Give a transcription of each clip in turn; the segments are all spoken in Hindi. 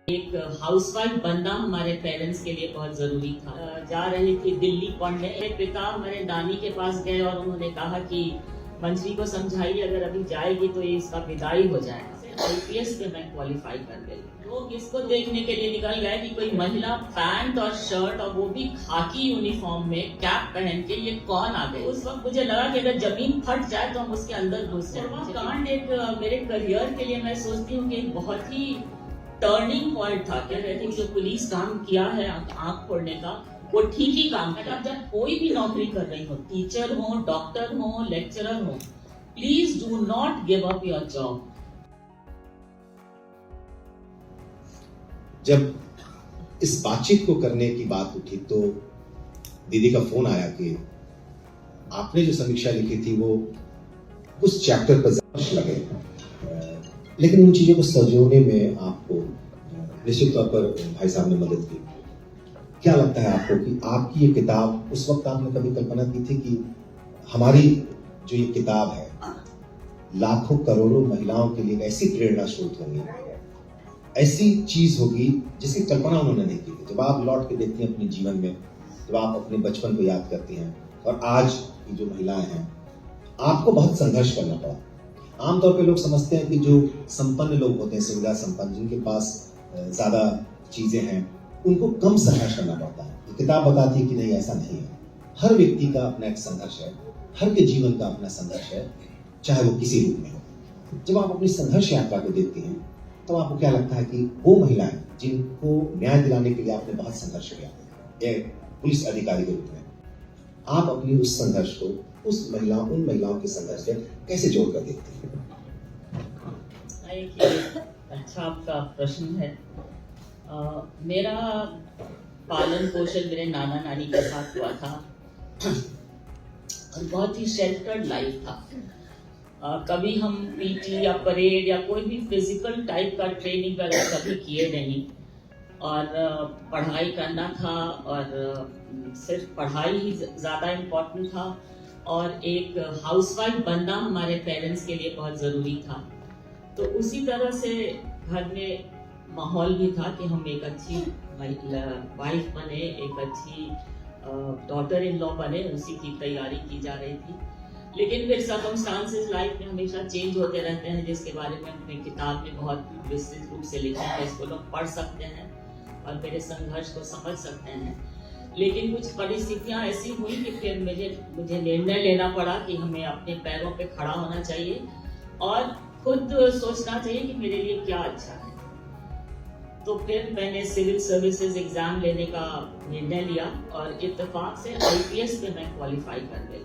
एक हाउसवाइफ बनना हमारे पेरेंट्स के लिए बहुत जरूरी था। जा रही थी दिल्ली पढ़ने, मेरे पिता हमारे नानी के पास गए और उन्होंने कहा कि मंजरी को समझाइए अगर अभी जाएगी तो ये इसका विदाई हो जाएगा। आईपीएस में मैं क्वालिफाई कर गई। लोग इसको देखने के लिए निकल गए कि कोई महिला पैंट और शर्ट और वो भी खाकी यूनिफॉर्म में कैप पहन के ये कौन आ गए। उस वक्त मुझे लगा कि अगर जमीन फट जाए तो हम उसके अंदर घुस जाए। कांड एक मेरे करियर के लिए मैं सोचती हूँ कि बहुत ही टर्निंग पॉइंट था। क्या कहते हैं, जो पुलिस काम किया है आंख फोड़ने का, वो ठीक ही काम किया। जब कोई भी नौकरी कर रही हो, टीचर हो, डॉक्टर हो, लेक्चरर हो, please do not give up your job. जब इस बातचीत को करने की बात उठी तो दीदी का फोन आया कि आपने जो समीक्षा लिखी थी वो उस चैप्टर पर लगे, लेकिन उन चीजों को सजोने में आपको निश्चित तौर पर भाई साहब ने मदद की। क्या लगता है आपको कि आपकी ये किताब, उस वक्त आपने कभी कल्पना की थी कि हमारी जो ये किताब है लाखों करोड़ों महिलाओं के लिए ऐसी प्रेरणा स्रोत होगी, ऐसी चीज होगी जिसकी कल्पना उन्होंने नहीं की थी? जब आप लौट के देखती हैं अपने जीवन में, जब आप अपने बचपन को याद करती हैं और आज की जो महिलाएं हैं, आपको बहुत संघर्ष करना पड़ा। आमतौर पे लोग समझते हैं कि जो संपन्न लोग होते हैं, सुविधा संपन्न, जिनके पास ज्यादा चीजें हैं, उनको कम संघर्ष करना पड़ता है। ये किताब बताती है कि नहीं, ऐसा नहीं है। हर व्यक्ति का अपना एक संघर्ष है, हर के जीवन का अपना संघर्ष है, चाहे वो किसी रूप में हो। जब आप अपनी संघर्ष यात्रा को देखते हैं तो आपको क्या लगता है कि वो महिलाएं जिनको न्याय दिलाने के लिए आपने बहुत संघर्ष किया, एक पुलिस अधिकारी के रूप में, आप अपनी उस संघर्ष को उन महिलाओं के संघर्ष से कैसे जोड़कर देखते हैं? अच्छा आपका प्रश्न है। मेरा पालन पोषण मेरे नाना नानी के साथ हुआ था और बहुत ही शेल्टर्ड लाइफ था। कभी हम पीटी या परेड या कोई भी फिजिकल टाइप का ट्रेनिंग वगैरह कभी किए नहीं, और पढ़ाई करना था और सिर्फ पढ़ाई ही ज़्यादा इम्पोर्टेंट था, और एक हाउसवाइफ बनना हमारे पेरेंट्स के लिए बहुत ज़रूरी था। तो उसी तरह से घर में माहौल भी था कि हम एक अच्छी वाइफ बने, एक अच्छी डॉटर इन लॉ बने, उसी की तैयारी की जा रही थी। लेकिन फिर सर्कमस्टांसेस लाइफ में हमेशा चेंज होते रहते हैं, जिसके बारे में अपनी किताब में बहुत विस्तृत रूप से लिखा है। इसको लोग पढ़ सकते हैं और मेरे संघर्ष को समझ सकते हैं। लेकिन कुछ परिस्थितियां ऐसी हुई कि फिर मुझे निर्णय लेना पड़ा कि हमें अपने पैरों पे खड़ा होना चाहिए और खुद सोचना चाहिए कि मेरे लिए क्या अच्छा है। तो फिर मैंने सिविल सर्विसेज एग्जाम लेने का निर्णय लिया और इत्तेफाक से आईपीएस में मैं क्वालिफाई कर गई।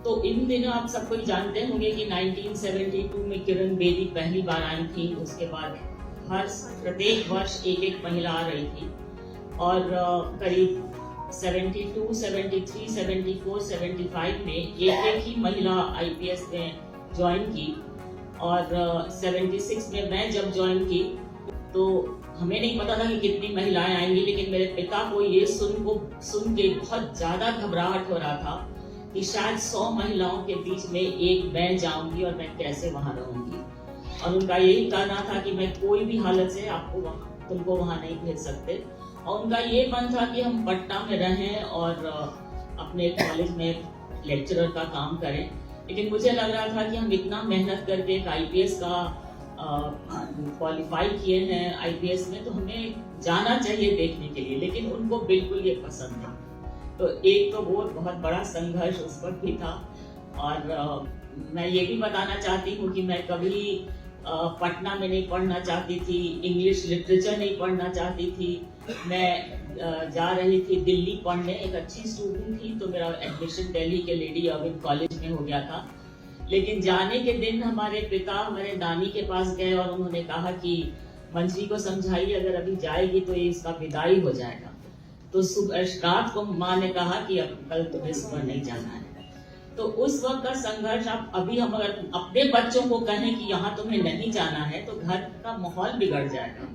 तो इन दिनों आप सब कोई जानते होंगे कि 1972 में किरण बेदी पहली बार आई थी। उसके बाद प्रत्येक वर्ष एक महिला आ रही थी, और करीब 72, 73, 74, 75 में एक ही महिला आईपीएस में ज्वाइन की, और 76 में मैं जब ज्वाइन की तो हमें नहीं पता था कि कितनी महिलाएं आएंगी। लेकिन मेरे पिता को ये सुन के बहुत ज्यादा घबराहट हो रहा था कि शायद 100 महिलाओं के बीच में एक मैं जाऊंगी और मैं कैसे वहां रहूंगी। और उनका यही कहना था कि मैं कोई भी हालत से तुमको वहां नहीं भेज सकते। और उनका ये मन था कि हम पटना में रहें और अपने कॉलेज में लेक्चरर का काम करें। लेकिन मुझे लग रहा था कि हम इतना मेहनत करके एक आईपीएस का क्वालिफाई किए हैं आईपीएस में, तो हमें जाना चाहिए देखने के लिए। लेकिन उनको बिल्कुल ये पसंद था। तो एक तो वो बहुत बड़ा संघर्ष उस वक्त भी था। और मैं ये भी बताना चाहती हूँ कि मैं कभी पटना में नहीं पढ़ना चाहती थी, इंग्लिश लिटरेचर नहीं पढ़ना चाहती थी। मैं जा रही थी दिल्ली पढ़ने, एक अच्छी स्टूडेंट थी, तो मेरा एडमिशन दिल्ली के लेडी अर्विन कॉलेज में हो गया था। लेकिन जाने के दिन हमारे पिता हमारे नानी के पास गए और उन्होंने कहा कि मंजरी को समझाइए अगर अभी जाएगी तो ये इसका विदाई हो जाएगा। तो रात को माँ ने कहा कि अब कल तुम्हें सुबह नहीं जाना है। तो उस वक्त का संघर्ष, अभी हम अगर अपने बच्चों को कहें कि यहाँ तुम्हें नहीं जाना है तो घर का माहौल बिगड़ जाएगा।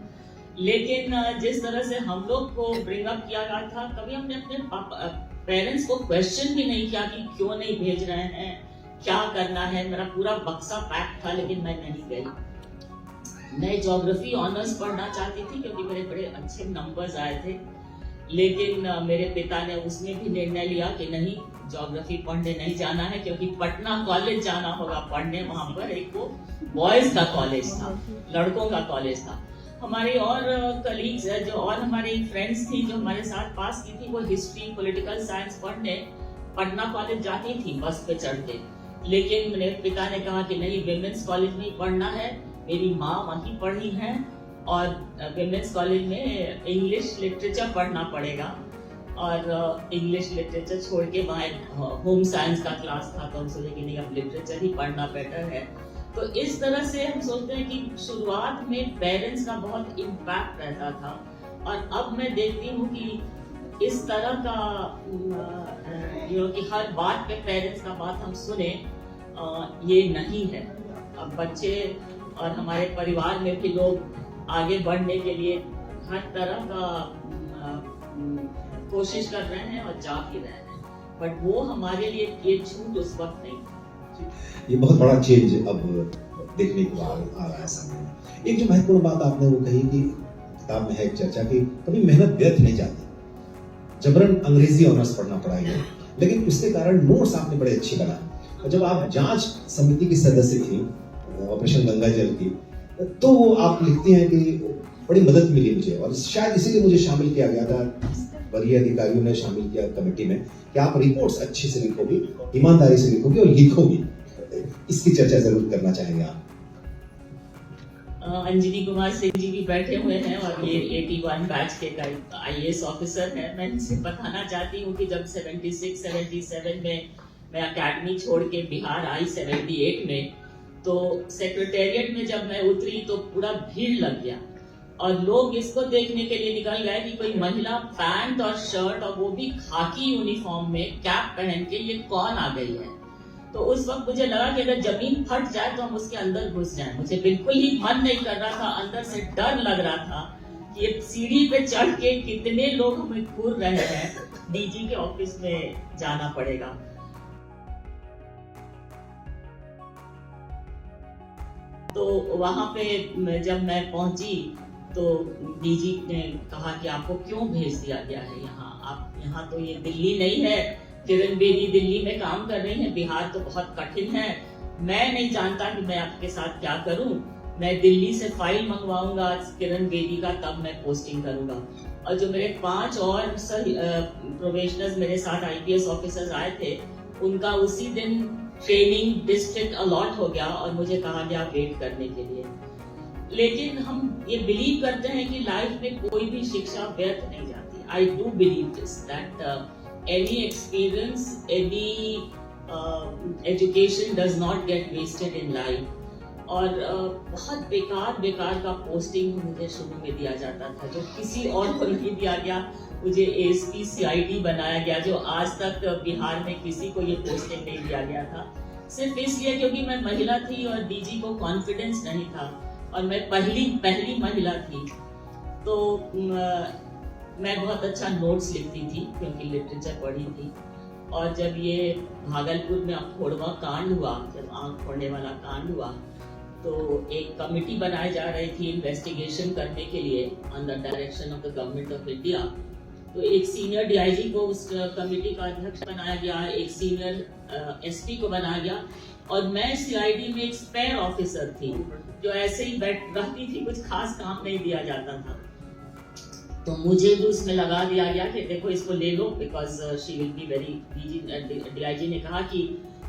लेकिन जिस तरह से हम लोग को ब्रिंग अप किया गया था, कभी हमने अपने पेरेंट्स को क्वेश्चन भी नहीं किया कि क्यों नहीं भेज रहे हैं, क्या करना है। मेरा पूरा बक्सा पैक था, लेकिन मैं नहीं गई। मैं ज्योग्राफी ऑनर्स पढ़ना चाहती थी क्योंकि मेरे बड़े अच्छे नंबर्स आए थे, लेकिन मेरे पिता ने उसमें भी निर्णय लिया कि नहीं, ज्योग्राफी पढ़ने नहीं जाना है, क्योंकि पटना कॉलेज जाना होगा पढ़ने। वहाँ पर एक वो बॉयज का कॉलेज था, लड़कों का कॉलेज था। हमारे और कलीग्स जो और हमारी फ्रेंड्स थी जो हमारे साथ पास की थी, वो हिस्ट्री पॉलिटिकल साइंस पढ़ने पटना कॉलेज जाती थी बस पे चढ़ के, लेकिन मेरे पिता ने कहा कि नहीं, विमेंस कॉलेज में ही पढ़ना है। मेरी माँ वहीं पढ़ी हैं और विमेंस कॉलेज में इंग्लिश लिटरेचर पढ़ना पड़ेगा, और इंग्लिश लिटरेचर छोड़ के वहाँ होम साइंस का क्लास था, तो हम सोचे कि नहीं, अब लिटरेचर ही पढ़ना बेटर है। तो इस तरह से हम सोचते हैं कि शुरुआत में पेरेंट्स का बहुत इम्पैक्ट रहता था, और अब मैं देखती हूँ कि इस तरह का कि हर बात पे पेरेंट्स का बात हम सुने, ये नहीं है। अब बच्चे और हमारे परिवार में भी लोग आगे बढ़ने के लिए हर तरह का कोशिश कर रहे हैं और जा भी रहे हैं, बट वो हमारे लिए ये छूट उस वक्त नहीं था। ये बहुत बड़ा चेंज अब देखने को आ रहा है सामने। एक जो महत्वपूर्ण बात आपने वो कही कि किताब में है एक चर्चा की कभी मेहनत व्यर्थ नहीं जाती। जबरन अंग्रेजी ऑनर्स पढ़ना पड़ा है, लेकिन उसके कारण नोट्स आपने बड़े अच्छे बनाए। और जब आप जांच समिति की सदस्य थी ऑपरेशन गंगा जल की, तो आप लिखती हैं कि बड़ी मदद मिली मुझे, और शायद इसीलिए मुझे शामिल किया गया था, वरीय अधिकारियों ने शामिल किया कमेटी में, कि आप रिपोर्ट्स अच्छे से लिखोगी, ईमानदारी से लिखोगी और लिखोगी। इसकी चर्चा जरूर करना चाहेंगे आप। अंजनी कुमार सिंह जी भी बैठे हुए हैं और ये 81 बैच के IAS ऑफिसर हैं। मैं इनसे बताना चाहती हूँ कि जब 76-77 में मैं अकेडमी छोड़ के बिहार आई 78 में, तो सेक्रेटेरिएट में जब मैं उतरी तो पूरा भीड़ लग गया, और लोग इसको देखने के लिए निकल गए कि कोई महिला पैंट और शर्ट, और वो भी खाकी यूनिफॉर्म में कैप पहन के, ये कौन आ गई है। तो उस वक्त मुझे लगा कि अगर जमीन फट जाए तो हम उसके अंदर घुस जाएं। मुझे बिल्कुल ही मन नहीं कर रहा था, अंदर से डर लग रहा था कि ये सीढ़ी पे चढ़ के कितने लोग हमें घूर रहे हैं, डीजी के ऑफिस में जाना पड़ेगा। तो वहां पे जब मैं पहुंची तो डीजी ने कहा कि आपको क्यों भेज दिया गया है यहाँ, आप यहाँ, तो ये दिल्ली नहीं है, किरण बेदी दिल्ली में काम कर रही हैं, बिहार तो बहुत कठिन है, मैं नहीं जानता कि मैं आपके साथ क्या करूं, मैं दिल्ली से फाइल मंगवाऊंगा किरण बेदी का, तब मैं पोस्टिंग करूंगा। और जो मेरे 5 और प्रोबेशनर्स मेरे साथ IPS ऑफिसर्स आए थे, उनका उसी दिन ट्रेनिंग डिस्ट्रिक्ट अलॉट हो गया और मुझे कहा गया वेट करने के लिए। लेकिन हम ये बिलीव करते हैं कि लाइफ में कोई भी शिक्षा व्यर्थ नहीं जाती। I do believe this, that any experience, any education does not get wasted in life. और बहुत बेकार का पोस्टिंग मुझे शुरू में दिया जाता था, जो किसी और को नहीं दिया गया। मुझे ASP CID बनाया गया, जो आज तक बिहार में किसी को ये पोस्टिंग नहीं दिया गया था, सिर्फ इसलिए क्योंकि मैं महिला थी और DG को कॉन्फिडेंस नहीं था, और मैं पहली महिला थी। तो मैं बहुत अच्छा नोट्स लिखती थी क्योंकि लिटरेचर पढ़ी थी। और जब ये भागलपुर में अखोड़वा कांड हुआ, जब आंख फोड़ने वाला कांड हुआ, तो एक कमेटी बनाई जा रही थी इन्वेस्टिगेशन करने के लिए under direction of the government of India. तो एक सीनियर DIG को उस कमेटी का अध्यक्ष बनाया गया, एक सीनियर SP को बनाया गया, और मैं CID में एक स्पेयर ऑफिसर थी जो ऐसे ही बैठ रहती थी, कुछ खास काम नहीं दिया जाता था। तो मुझे भी उसमें लगा दिया गया कि देखो इसको ले लो, because she will be very, DIG ने कहा कि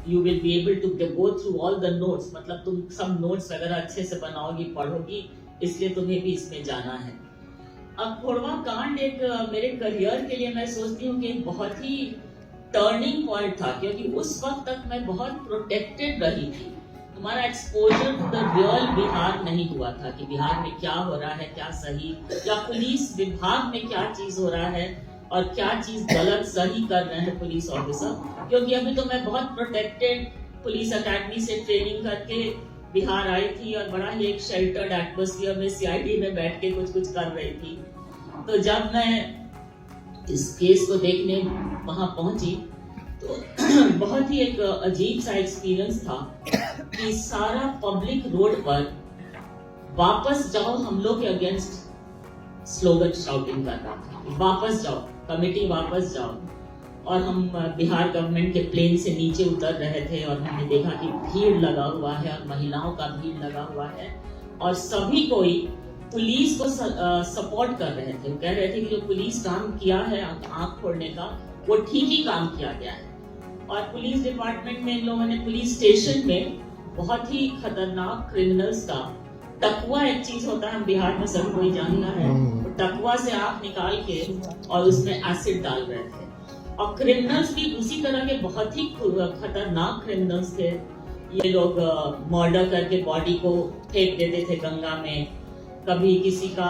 you will be able to go through all the notes, मतलब तुम सब नोट्स वगैरह अच्छे से बनाओगी, पढ़ोगी, इसलिए तुम्हें भी इसमें जाना है। अब खोड़वा कांड एक मेरे करियर के लिए मैं सोचती हूँ कि एक बहुत ही टर्निंग पॉइंट था, क्योंकि उस वक्त तक मैं बहुत प्रोटेक्टेड रही थी। हमारा exposure to the real Bihar नहीं हुआ था कि बिहार में क्या हो रहा है, क्या सही, या पुलिस विभाग में क्या चीज हो रहा है और क्या चीज गलत सही कर रहे हैं पुलिस ऑफिसर। क्योंकि अभी तो मैं बहुत प्रोटेक्टेड पुलिस अकेडमी से ट्रेनिंग करके बिहार आई थी और बड़ा ही एक शेल्टर्ड एटमॉस्फेयर में CID में बैठ के कुछ कर रही थी। तो जब मैं इस केस को देखने वहां पहुंची तो बहुत ही एक अजीब सा एक्सपीरियंस था कि सारा पब्लिक रोड पर वापस जाओ हम लोग के अगेंस्ट स्लोगन शाउटिंग कर रहा था, वापस जाओ कमेटी, वापस जाओ। और हम बिहार गवर्नमेंट के प्लेन से नीचे उतर रहे थे और हमने देखा कि भीड़ लगा हुआ है और महिलाओं का भीड़ लगा हुआ है और सभी कोई पुलिस को सपोर्ट कर रहे थे। कह रहे थे कि जो पुलिस काम किया है आंख फोड़ने का, वो ठीक ही काम किया गया है। और पुलिस डिपार्टमेंट में इन लोगों ने पुलिस स्टेशन में बहुत ही खतरनाक क्रिमिनल्स का टकुआ, एक चीज होता है हम बिहार में सब कोई जानता है, तो टकुआ से आंख निकाल के और उसमें एसिड डाल रहे थे। और क्रिमिनल्स भी उसी तरह के बहुत ही खतरनाक क्रिमिनल्स थे। ये लोग मर्डर करके बॉडी को फेंक देते थे गंगा में, कभी किसी का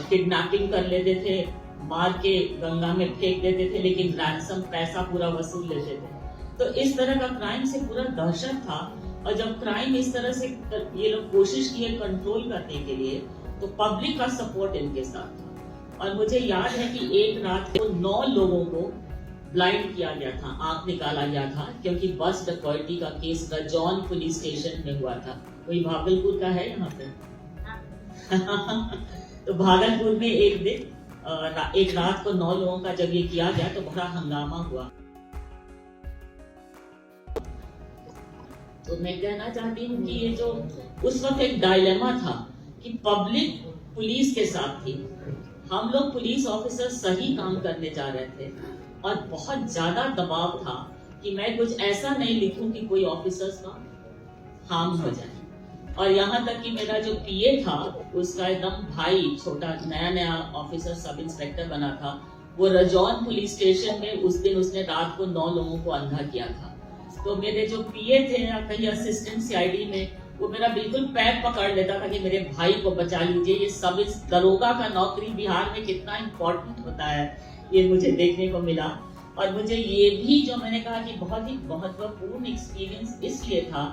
किडनैपिंग कर लेते थे, मार के गंगा में फेंक देते थे, लेकिन रैंसम पैसा पूरा वसूल लेते थे। तो इस तरह का क्राइम से पूरा दहशत था। और जब क्राइम इस तरह से ये लोग कोशिश किए कंट्रोल करने के लिए, तो पब्लिक का सपोर्ट इनके साथ था। और मुझे याद है कि एक रात को 9 लोगों को ब्लाइंड किया गया था, आंख निकाला गया था, क्योंकि बस डकैती का केस रजौन पुलिस स्टेशन में हुआ था। कोई भागलपुर का है यहाँ पे? तो भागलपुर में एक रात को 9 लोगों का जब ये किया गया तो बड़ा हंगामा हुआ। तो मैं कहना चाहती हूँ कि ये जो उस वक्त एक डायलेमा था कि पब्लिक पुलिस के साथ थी, हम लोग पुलिस ऑफिसर सही काम करने जा रहे थे और बहुत ज्यादा दबाव था कि मैं कुछ ऐसा नहीं लिखूं कि कोई ऑफिसर्स का हार्म हो जाए। और यहाँ तक कि मेरा जो पीए था उसका एकदम भाई, छोटा नया ऑफिसर सब इंस्पेक्टर बना था, वो रजौन पुलिस स्टेशन में उस दिन उसने रात को 9 लोगों को अंधा किया था। तो मेरे जो पीए थे या कहीं असिस्टेंट सीआईडी में, वो मेरा बिल्कुल पैर पकड़ लेता था कि मेरे भाई को बचा लीजिए। ये सब इस दरोगा का नौकरी बिहार में कितना इम्पोर्टेंट होता है, ये मुझे देखने को मिला। और मुझे ये भी जो मैंने कहा कि बहुत ही महत्वपूर्ण एक्सपीरियंस इसलिए था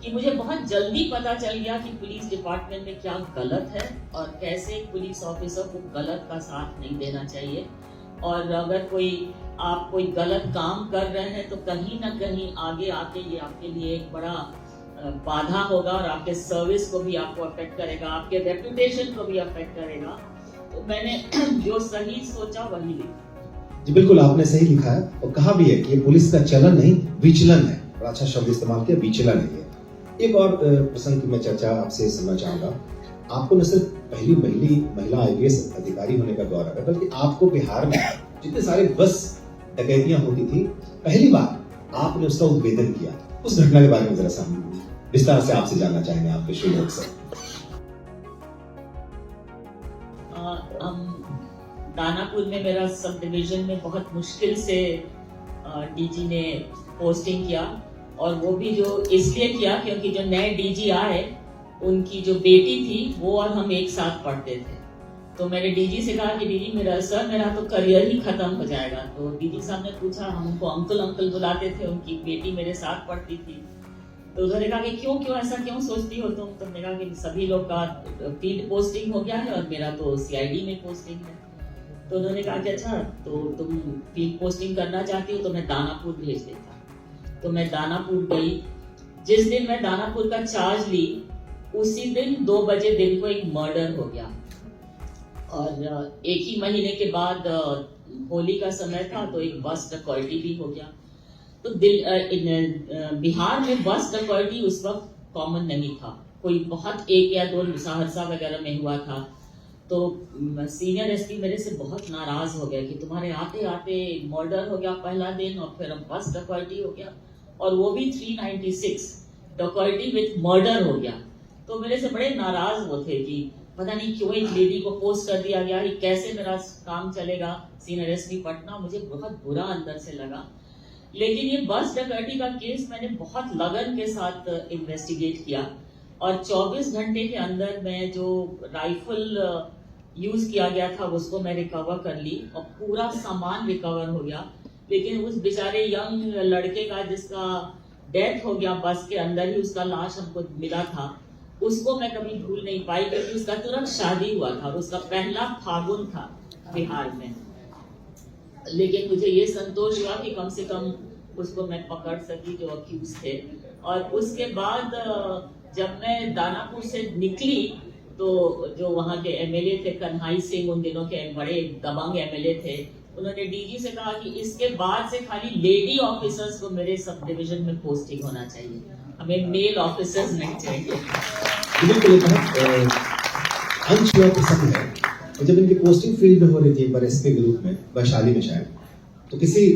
कि मुझे बहुत जल्दी पता चल गया कि पुलिस डिपार्टमेंट में क्या गलत है और कैसे पुलिस ऑफिसर को गलत का साथ नहीं देना चाहिए। और अगर आप कोई गलत काम कर रहे हैं तो कहीं ना कहीं आगे आके ये आपके लिए एक बड़ा बाधा होगा और आपके सर्विस को भी आपको अफेक्ट करेगा, आपके रेपुटेशन को भी अफेक्ट करेगा। तो मैंने जो सही सोचा वही लिखा। जी बिल्कुल, आपने सही लिखा है और कहा भी है कि ये पुलिस का चलन नहीं, विचलन है। बड़ा अच्छा शब्द इस्तेमाल किया, विचलन है। एक और प्रसंग की मैं चर्चा आपसे सुनना चाहूंगा। आपको न सिर्फ पहली महिला आईपीएस अधिकारी होने का गौरव है, बल्कि आपको बिहार में जितने सारे बस डकैतियां होती थी, पहली बार आपने उसका उद्भेदन किया। उस घटना के बारे में जरा सा विस्तार से आपसे जानना चाहेंगे, आपके शुभ से। दानापुर में मेरा सब डिवीजन में बहुत मुश्किल से डीजी ने पोस्टिंग किया, और वो भी जो इसलिए किया क्योंकि जो नए डीजी आए उनकी जो बेटी थी वो और हम एक साथ पढ़ते थे। तो मैंने डीजी से कहा कि डीजी मेरा तो करियर ही खत्म हो जाएगा। तो डीजी साहब ने पूछा, हम उनको अंकल बुलाते थे, उनकी बेटी मेरे साथ पढ़ती थी। तो उन्होंने कहा कि क्यों ऐसा क्यों सोचती हो तुम? तो मैंने कहा कि सभी लोग का फील्ड पोस्टिंग हो गया है और मेरा तो सीआईडी में पोस्टिंग है। तो उन्होंने कहा कि अच्छा, तो तुम फील्ड पोस्टिंग करना चाहती हो तो मैं दानापुर भेज देता। तो मैं दानापुर गई। जिस दिन मैं दानापुर का चार्ज ली, उसी दिन 2 बजे दिन को एक मर्डर हो गया। और एक ही महीने के बाद होली का समय था, तो एक बस डकैती भी हो गया। तो बिहार में बस डकैती उस वक्त कॉमन नहीं था, कोई बहुत 1 या 2 सहरसा वगैरह में हुआ था। तो सीनियर एसपी मेरे से बहुत नाराज हो गए कि तुम्हारे आते आते मर्डर हो गया पहला दिन, और फिर बस डकैती हो गया, और वो भी 396 डकैती विथ मर्डर हो गया। तो मेरे से बड़े नाराज वो थे कि पता नहीं क्यों एक लेडी को पोस्ट कर दिया गया, कि कैसे मेरा काम चलेगा। सीनियर एसपी पटना, मुझे बहुत बुरा अंदर से लगा। लेकिन ये बस डकैती का केस मैंने बहुत लगन के साथ इन्वेस्टिगेट किया, और 24 घंटे के अंदर मैं जो राइफल यूज किया गया था उसको मैं रिकवर कर ली, और पूरा सामान रिकवर हो गया। लेकिन उस बेचारे यंग लड़के का जिसका डेथ हो गया बस के अंदर ही, उसका लाश हमको मिला था, उसको मैं कभी भूल नहीं पाई, क्योंकि उसका तुरंत शादी हुआ था और उसका पहला फागुन था बिहार में। लेकिन मुझे ये संतोष हुआ कि कम से कम उसको मैं पकड़ सकी जो अक्यूज थे। और उसके बाद जब मैं दानापुर से निकली तो जो वहाँ के एमएलए थे कन्हई सिंह, उन दिनों के बड़े दबंग एमएलए थे, उन्होंने डीजी से कहा कि इसके बाद से खाली लेडी ऑफिसर्स को मेरे सब डिवीजन में पोस्टिंग होना चाहिए, हमें मेल ऑफिसर्स नहीं चाहिए। बिल्कुल अंश और प्रसंग है। तो जब इनकी पोस्टिंग फील्ड में हो रही थी एसपी के रूप में वैशाली में शायद, तो किसी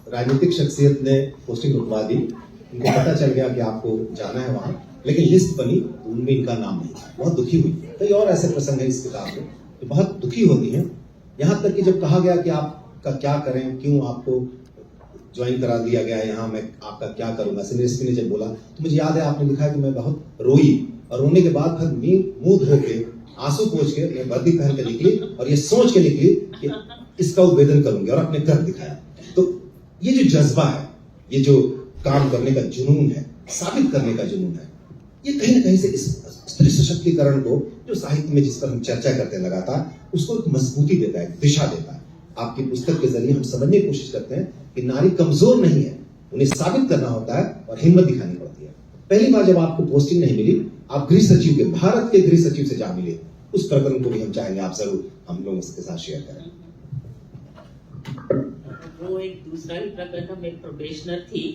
राजनीतिक शख्सियत ने पोस्टिंग रुकवा दी। इनको पता चल गया कि आपको जाना है वहाँ, लेकिन लिस्ट बनी तो उनमें इनका नाम नहीं था। बहुत दुखी हुई। कई और ऐसे प्रसंग है इस किताब में जो बहुत दुखी होती हैं। यहाँ तक कि जब कहा गया कि आपका क्या करें, क्यों आपको ज्वाइन करा दिया गया है यहाँ, मैं आपका क्या करूंगा, सीनियर एसपी ने जब बोला तो मुझे याद है आपने लिखा है कि मैं बहुत रोई, और रोने के बाद फिर मुंह धो के आंसू पोंछ के मैं वर्दी पहन के निकली और ये सोच के निकली कि इसका उद्भेदन करूंगी, और अपने कर दिखाया। तो ये जो जज्बा है, ये जो काम करने का जुनून है, साबित करने का जुनून है, ये कहीं ना कहीं से इस स्त्री सशक्तिकरण को जो साहित्य में जिस पर हम चर्चा करते हैं लगातार, उसको एक मजबूती देता है, दिशा देता है। आपकी पुस्तक के जरिए हम समझने की कोशिश करते हैं कि नारी कमजोर नहीं है, उन्हें साबित करना होता है और हिम्मत दिखानी पड़ती है। पहली बार जब आपको पोस्टिंग नहीं मिली, आप गृह सचिव के, भारत के गृह सचिव से जा मिले, उस प्रकरण को भी हम चाहेंगे आप जरूर हम लोग इसके साथ शेयर करें। वो एक दूसरा ही प्रकरण था, मैं प्रोबेशनर थी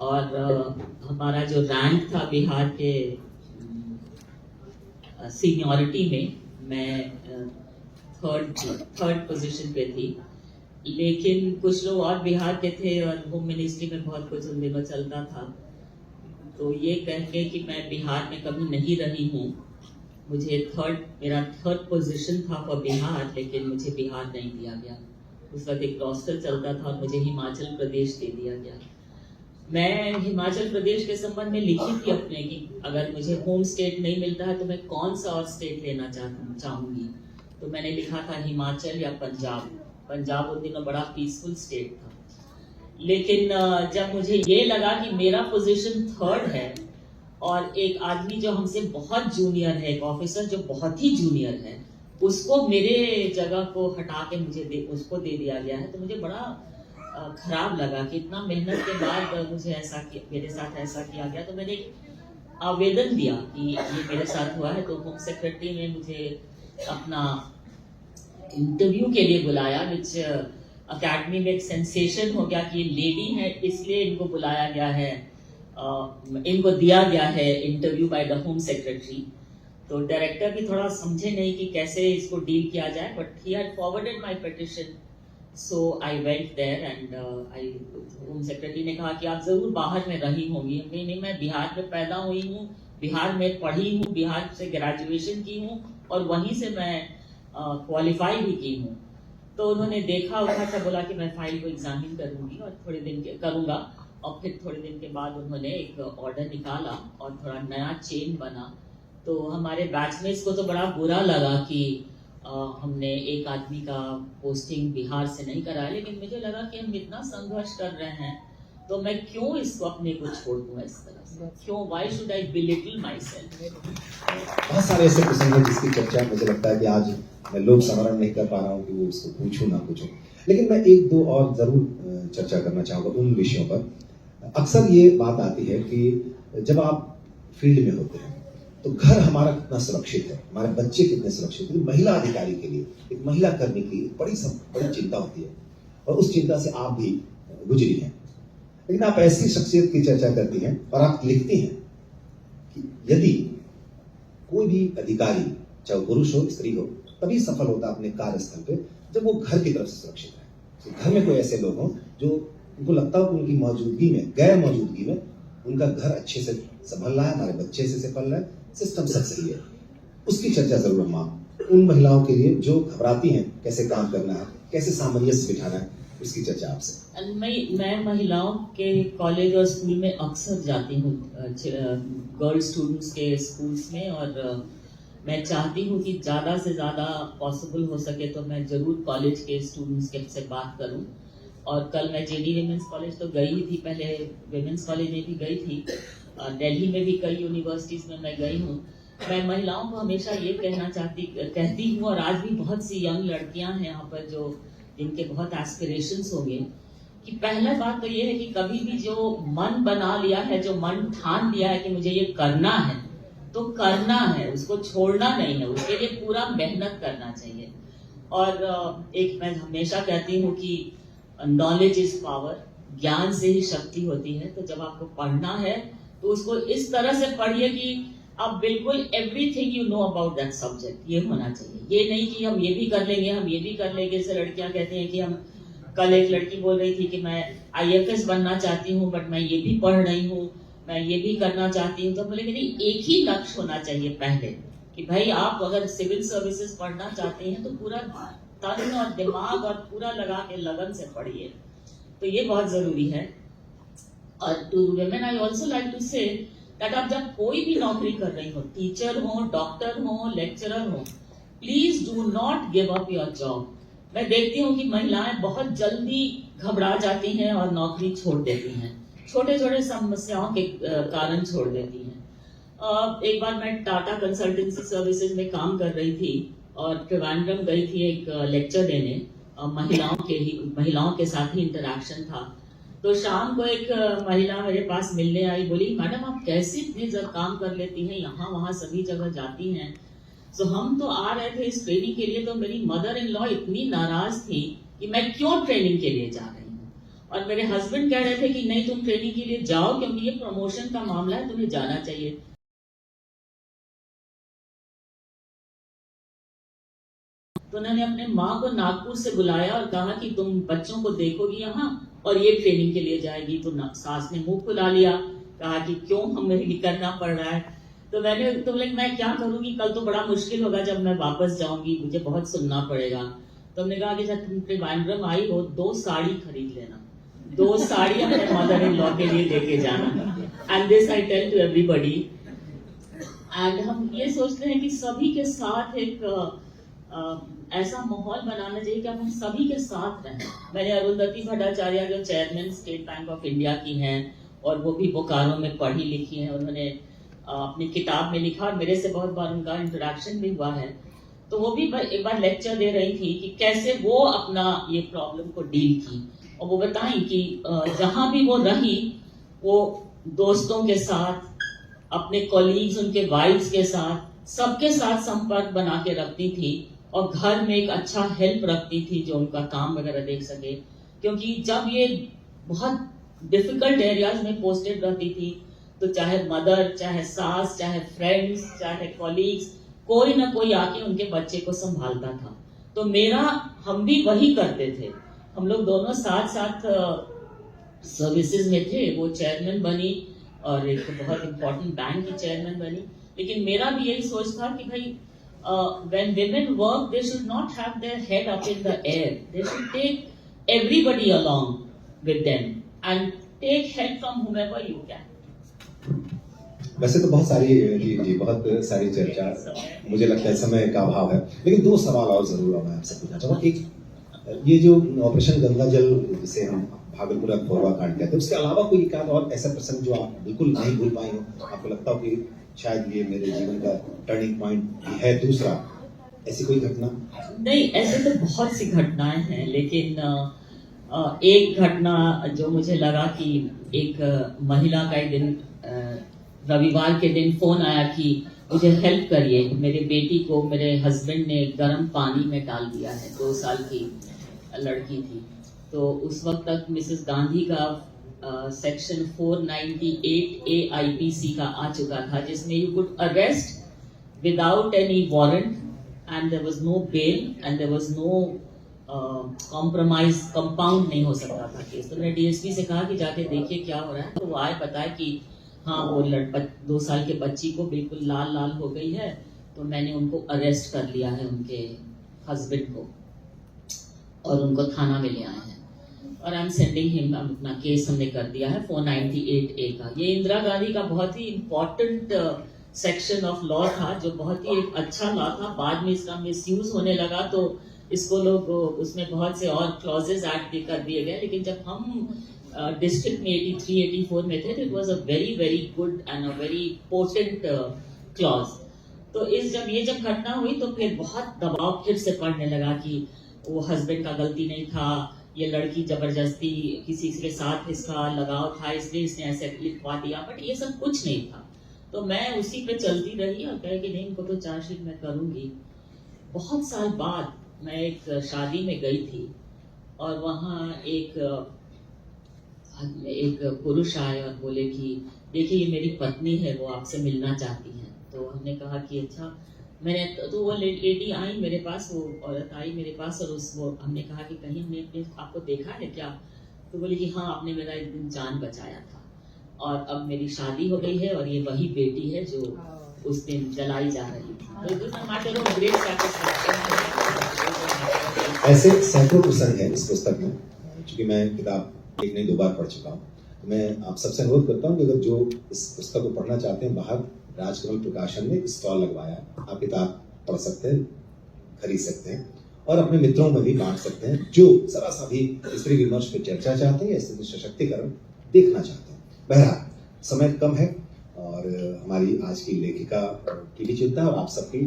और हमारा जो रैंक था बिहार के सीनियरिटी में, मैं थर्ड पोजीशन पे थी, लेकिन कुछ लोग और बिहार के थे और होम मिनिस्ट्री में बहुत कुछ उन दिनों चलता था, तो ये कह के कि मैं बिहार में कभी नहीं रही हूँ, मेरा थर्ड पोजीशन था फॉर बिहार, लेकिन मुझे बिहार नहीं दिया गया। उस वक्त एक रोस्टर चलता था और मुझे हिमाचल प्रदेश दे दिया गया। मैं हिमाचल प्रदेश के संबंध में लिखी थी अपने कि अगर मुझे होम स्टेट नहीं मिलता है तो मैं कौन सा और स्टेट लेना चाहूंगी, तो मैंने लिखा था हिमाचल या पंजाब। पंजाब उन दिनों बड़ा पीसफुल स्टेट था, लेकिन जब मुझे ये लगा कि मेरा पोजीशन थर्ड है और एक आदमी जो हमसे बहुत जूनियर है, एक ऑफिसर जो बहुत ही जूनियर है, उसको मेरे जगह को हटा के उसको दे दिया गया है, तो मुझे बड़ा खराब लगा कि इतना मेहनत के बाद मुझे मेरे साथ ऐसा किया गया। तो मैंने आवेदन दिया कि ये मेरे साथ हुआ है, तो होम सेक्रेटरी ने मुझे अपना इंटरव्यू के लिए बुलाया, विच अकेडमी में एक सेंसेशन हो गया कि ये लेडी है इसलिए इनको बुलाया गया है, इनको दिया गया है interview by the home secretary. तो डायरेक्टर भी थोड़ा समझे नहीं कि कैसे इसको डील किया जाए, but he had forwarded my petition, so I went there and home secretary ने कहा कि आप जरूर बाहर में रही होंगी। नहीं, मैं बिहार में पैदा हुई हूँ, बिहार में पढ़ी हूँ, बिहार से ग्रेजुएशन की हूँ और वहीं से मैं क्वालिफाई भी की हूँ। तो उन्होंने देखा उठा कर बोला कि मैं फाइल को एग्जामिन करूंगी और करूंगा, और फिर थोड़े दिन के बाद उन्होंने एक ऑर्डर निकाला और थोड़ा नया चेन बना। तो हमारे बैचमेट्स को तो बड़ा बुरा लगा कि हमने एक आदमी का पोस्टिंग बिहार से नहीं कराया, लेकिन मुझे लगा कि हम इतना संघर्ष कर रहे हैं तो मैं क्यों इसको अपने को छोड़ दूं इस तरह से, क्यों, why should I belittle my self. बहुत सारे ऐसे प्रसंग हैं जिसकी चर्चा मुझे लगता है कि आज मैं लोक समरण नहीं कर पा रहा हूँ कि वो इसको पूछूं ना पूछूं, लेकिन मैं एक दो और जरूर चर्चा करना चाहूँगा उन विषयों पर। अक्सर ये बात आती है कि जब आप फील्ड में होते हैं तो घर हमारा कितना सुरक्षित है, हमारे बच्चे कितने सुरक्षित है। महिला अधिकारी के लिए, एक महिला कर्मी की बड़ी चिंता होती है और उस चिंता से आप भी गुजरी हैं। लेकिन आप ऐसी शख्सियत की चर्चा करती हैं और आप लिखती हैं कि यदि कोई भी अधिकारी, चाहे पुरुष हो स्त्री हो, तभी सफल होता अपने कार्यस्थल पे जब वो घर की तरफ से सुरक्षित है। तो घर में कोई ऐसे लोग हों जो उनको लगता हो कि उनकी मौजूदगी में, गैर मौजूदगी में उनका घर अच्छे से संभल रहा है, हमारे बच्चे से संभल रहा है, सिस्टम सब सही है, उसकी चर्चा जरूर हम उन महिलाओं के लिए जो घबराती हैं कैसे काम करना है, कैसे सामंजस्य बिठाना है, उसकी चर्चा आपसे। मैं महिलाओं के कॉलेज और स्कूल में अक्सर जाती हूँ, गर्ल स्टूडेंट्स के स्कूल्स में, और मैं चाहती हूँ कि ज़्यादा से ज़्यादा पॉसिबल हो सके तो मैं ज़रूर कॉलेज के स्टूडेंट्स के से बात करूँ। और कल मैं जेडी विमेंस कॉलेज तो गई ही थी, पहले विमेंस कॉलेज में भी गई थी, दिल्ली में भी कई यूनिवर्सिटीज़ में मैं गई हूँ। मैं महिलाओं को हमेशा ये कहती हूँ, और आज भी बहुत सी यंग लड़कियाँ हैं यहाँ पर जो जिनके बहुत एस्पिरेशंस होंगे, कि पहला बात तो ये है कि कभी भी जो मन बना लिया है, जो मन ठान लिया है कि मुझे ये करना है, तो करना है, उसको छोड़ना नहीं है, उसके लिए पूरा मेहनत करना चाहिए। और एक मैं हमेशा कहती हूँ कि नॉलेज इज पावर, ज्ञान से ही शक्ति होती है। तो जब आपको पढ़ना है तो उसको इस तरह से पढ़िए कि आप बिल्कुल everything you know about that subject, ये होना चाहिए। ये नहीं कि हम ये भी कर लेंगे, हम ये भी कर लेंगे। जैसे लड़कियां कहती हैं कि हम, कल एक लड़की बोल रही थी कि मैं IFS बनना चाहती हूँ, बट मैं ये भी पढ़ रही हूँ, मैं ये भी करना चाहती हूँ। तो बोले कि नहीं, एक ही लक्ष्य होना चाहिए पहले, कि भाई आप अगर सिविल सर्विसेज पढ़ना चाहते हैं तो पूरा तन और दिमाग और पूरा लगा के लगन से पढ़िए। तो ये बहुत जरूरी है। और to women I also like to say that आप जब कोई भी नौकरी कर रही हो, टीचर हो, डॉक्टर हो, लेक्चरर हो, please do not give up your job. मैं देखती हूँ कि महिलाएं बहुत जल्दी घबरा जाती हैं और नौकरी छोड़ देती हैं, छोटे छोटे समस्याओं के कारण छोड़ देती हैं। एक बार मैं टाटा कंसल्टेंसी सर्विसेज में काम कर रही थी और ट्रिवांड्रम गई थी एक लेक्चर देने, महिलाओं के साथ ही इंटरेक्शन था। तो शाम को एक महिला मेरे पास मिलने आई, बोली मैडम आप कैसे इतने काम कर लेती हैं, यहाँ वहाँ सभी जगह जाती हैं। तो हम तो आ रहे थे इस ट्रेनिंग के लिए, तो मेरी मदर इन लॉ इतनी नाराज थी कि मैं क्यों ट्रेनिंग के लिए जा रही हूँ। और मेरे हस्बैंड कह रहे थे कि नहीं तुम ट्रेनिंग के लिए जाओ, क्योंकि ये प्रमोशन का मामला है, तुम्हें जाना चाहिए। तो उन्होंने अपने माँ को नागपुर से बुलाया और कहा कि तुम बच्चों को देखोगी यहाँ और ये ट्रेनिंग के लिए जाएगी। तो सास ने मुंह फुला लिया, कहा कि क्यों हमें ये करना पड़ रहा है। तो मैंने तो बोले मैं क्या करूंगी, कल तो बड़ा मुश्किल होगा, जब मैं वापस जाऊंगी मुझे बहुत सुनना पड़ेगा। तो हमने कहा कि जब तुम ट्रिवांड्रम आई हो 2 साड़ी खरीद लेना, 2 साड़ी अपने मदर इन लॉ के लिए लेके जाना। And this I tell to everybody. And हम ये सोचते हैं कि सभी के साथ एक ऐसा माहौल बनाना चाहिए कि हम सभी के साथ रहें। मैंने अरुंधति भट्टाचार्य जो chairman state bank of India की हैं और वो भी बोकारो में पढ़ी लिखी हैं, उन्होंने अपनी किताब में लिखा और मेरे से बहुत बार उनका इंटरेक्शन भी हुआ है। तो वो भी एक बार लेक्चर दे रही थी कि कैसे वो अपना ये प्रॉब्लम को डील की। और वो बताई कि जहां भी वो रही, वो दोस्तों के साथ, अपने कॉलीग्स, उनके वाइफ्स के साथ, सबके साथ संपर्क बना के रखती थी और घर में एक अच्छा हेल्प रखती थी जो उनका काम वगैरह देख सके। क्योंकि जब ये बहुत डिफिकल्ट एरियाज में पोस्टेड रहती थी तो चाहे मदर, चाहे सास, चाहे फ्रेंड्स, चाहे कॉलीग्स, कोई ना कोई आके उनके बच्चे को संभालता था। तो हम भी वही करते थे। हम लोग दोनों साथ साथ सर्विसेज में थे। वो चेयरमैन बनी और एक बहुत इंपॉर्टेंट बैंक की चेयरमैन बनी। लेकिन मेरा भी यही सोच था कि भाई when women work, they should not have their head up in the air. They should take everybody along with them and take help from whomever you can. वैसे तो बहुत सारी जी बहुत सारी चर्चा, मुझे लगता है समय का अभाव है, लेकिन 2 सवाल और जरूर मैं आपसे पूछना चाहूँगा। एक, ये जो ऑपरेशन गंगा जल जिसे हम भागलपुर खोरवा कांड कहते हैं, उसके अलावा कोई एक और ऐसा प्रसंग जो आप बिल्कुल नहीं भूल पाई हो, आपको लगता हो कि शायद ये मेरे जीवन का टर्निंग पॉइंट है? दूसरा, ऐसी कोई घटना? नहीं, ऐसे तो बहुत सी घटनाएं हैं, लेकिन एक घटना जो मुझे लगा कि एक महिला का एक दिन रविवार के दिन फोन आया कि मुझे हेल्प करिए, मेरे बेटी को मेरे हस्बैंड ने गर्म पानी में डाल दिया है। 2 साल की लड़की थी। तो उस वक्त तक मिसेस गांधी का सेक्शन 498A IPC का आ चुका था, जिसमें you could arrest without any warrant and there was no bail and there was no compromise, compound नहीं हो सकता था केस। तो मैंने DSP से कहा कि जाके देखिए क्या हो रहा है। तो वो आए, बताया कि हाँ वो 2 साल के बच्ची को बिल्कुल लाल लाल हो गई है। तो मैंने उनको अरेस्ट कर लिया है, उनके हस्बैंड को, और उनको थाना में ले आए हैं और आई एम सेंडिंग हिम, अपना केस हमने कर दिया है 498A का। ये इंदिरा गांधी का बहुत ही इम्पोर्टेंट सेक्शन ऑफ लॉ था, जो बहुत ही एक अच्छा लॉ था। बाद में इसका मिसयूज होने लगा तो इसको लोग उसमें बहुत से और क्लॉजेस ऐड कर दिए गए। लेकिन जब हम डिस्ट्रिक्ट में 83-84 में थे तो it was a very very good and a very potent clause. तो जब घटना हुई तो फिर बहुत दबाव फिर से पड़ने लगा कि वो हस्बैंड का गलती नहीं था, ये लड़की जबरदस्ती किसी के साथ इसका लगाव था इसलिए इसने ऐसे लिखवा दिया। बट ये सब कुछ नहीं था। तो मैं उसी पे चलती रही और कहे कि नहीं, इनको तो चार्जशीट मैं करूंगी। बहुत साल बाद मैं एक शादी में गई थी और वहाँ एक पुरुष आए और बोले कि देखिए ये मेरी पत्नी है, वो आपसे मिलना चाहती है। तो हमने कहा कि अच्छा। मैंने तो वो लेडी आई मेरे पास, वो औरत आई मेरे पास और हमने कहा कि कहीं हमने आपको देखा है क्या? तो बोले कि हाँ, आपने मेरा एक दिन जान बचाया था और अब मेरी शादी हो गई है और ये वही बेटी है जो उस दिन जलाई जा रही थी। तो it was a matter of great satisfaction. ऐसे सैकड़ों प्रसंग हैं इस पुस्तक में। क्योंकि मैं किताब एक नहीं 2 बार पढ़ चुका हूँ, तो मैं आप सबसे अनुरोध करता हूँ कि अगर जो इस पुस्तक को पढ़ना चाहते हैं, बाहर राजकमल प्रकाशन ने स्टॉल लगवाया है, आप किताब पढ़ सकते हैं, खरीद सकते हैं और अपने मित्रों में भी बांट सकते हैं जो जरा सा भी स्त्री विमर्श पे चर्चा चाहते हैं या स्त्री सशक्तिकरण देखना चाहते हैं। बहरहाल समय कम है और हमारी आज की लेखिका की भी चिंता और आप सबकी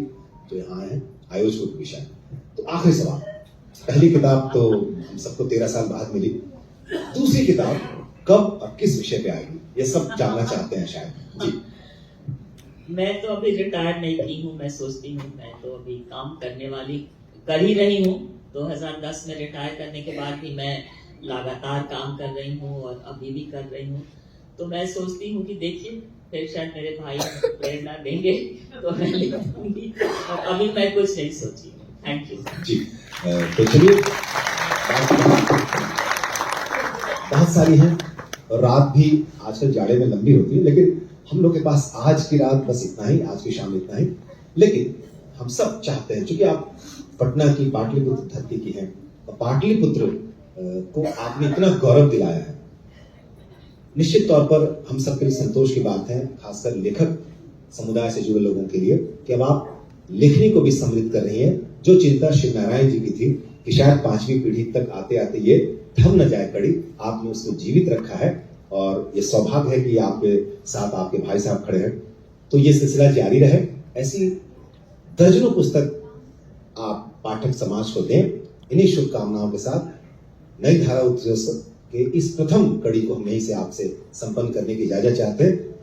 जो यहाँ है आयोजकों के विषय। तो आखिरी सवाल, पहली किताब तो हम सबको 13 साल बाद मिली, दूसरी किताब कब और किस विषय पे आएगी, ये सब जानना चाहते हैं शायद जी। मैं तो अभी रिटायर नहीं की हूँ, मैं सोचती हूँ मैं तो अभी काम करने वाली कर ही रही हूँ। 2010 में रिटायर करने के बाद भी मैं लगातार काम कर रही हूँ और अभी भी कर रही हूँ। तो मैं सोचती हूँ कि देखिए फिर शायद मेरे भाई प्रेरणा देंगे तो मैं लिखूंगी, और अभी मैं कुछ नहीं सोची। थैंक यू जी। तो चलिए, बहुत सारी हैं और रात भी आजकल जाड़े में लंबी होती है, लेकिन हम लोग के पास आज की रात बस इतना ही, आज की शाम इतना ही। लेकिन हम सब चाहते हैं, क्योंकि आप पटना की पाटलिपुत्र धरती की हैं और पाटलिपुत्र को आपने इतना गौरव दिलाया है, निश्चित तौर पर हम सबके लिए संतोष की बात है, खासकर लेखक समुदाय से जुड़े लोगों के लिए, कि अब आप लेखनी को भी समृद्ध कर रही हैं। जो चिंता श्री नारायण जी की थी कि शायद 5वीं पीढ़ी तक आते आते ये थम न जाए कड़ी, आपने उसको जीवित रखा है और ये सौभाग्य है कि आपके साथ आपके भाई साहब खड़े हैं। तो ये सिलसिला जारी रहे, ऐसी दर्जनों पुस्तक आप पाठक समाज को दें। इन्हीं शुभकामनाओं के साथ नई धारा उत्सव के इस प्रथम कड़ी को हम यहीं से आपसे संपन्न करने की इजाजत चाहते हैं।